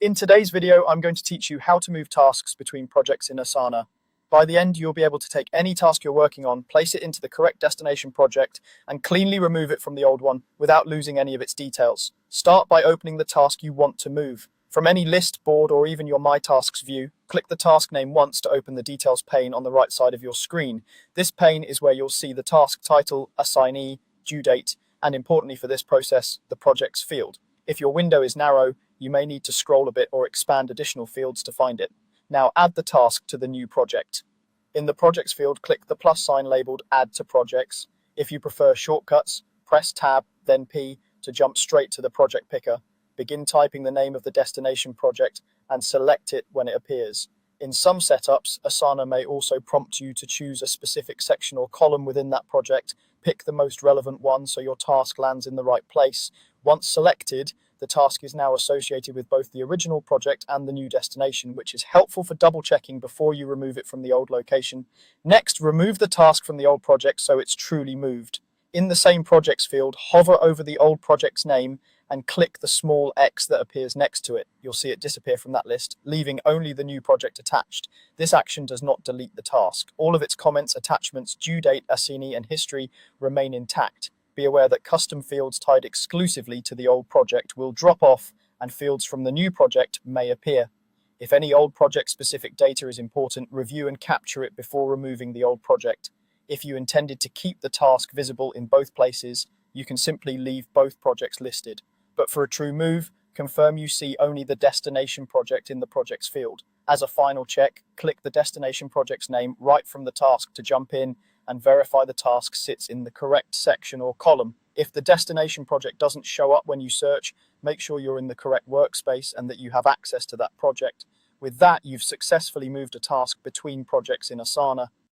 In today's video, I'm going to teach you how to move tasks between projects in Asana. By the end, you'll be able to take any task you're working on, place it into the correct destination project, and cleanly remove it from the old one without losing any of its details. Start by opening the task you want to move. From any list, board, or even your My Tasks view, click the task name once to open the details pane on the right side of your screen. This pane is where you'll see the task title, assignee, due date, and importantly for this process, the projects field. If your window is narrow, you may need to scroll a bit or expand additional fields to find it. Now add the task to the new project. In the Projects field, click the plus sign labeled Add to Projects. If you prefer shortcuts, press Tab, then P to jump straight to the project picker. Begin typing the name of the destination project and select it when it appears. In some setups, Asana may also prompt you to choose a specific section or column within that project. Pick the most relevant one so your task lands in the right place. Once selected, the task is now associated with both the original project and the new destination, which is helpful for double checking before you remove it from the old location. Next, remove the task from the old project so it's truly moved. In the same projects field, hover over the old project's name and click the small X that appears next to it. You'll see it disappear from that list, leaving only the new project attached. This action does not delete the task. All of its comments, attachments, due date, assignee, and history remain intact. Be aware that custom fields tied exclusively to the old project will drop off and fields from the new project may appear. If any old project-specific data is important, review and capture it before removing the old project. If you intended to keep the task visible in both places, you can simply leave both projects listed. But for a true move, confirm you see only the destination project in the projects field. As a final check, click the destination project's name right from the task to jump in and verify the task sits in the correct section or column. If the destination project doesn't show up when you search, make sure you're in the correct workspace and that you have access to that project. With that, you've successfully moved a task between projects in Asana.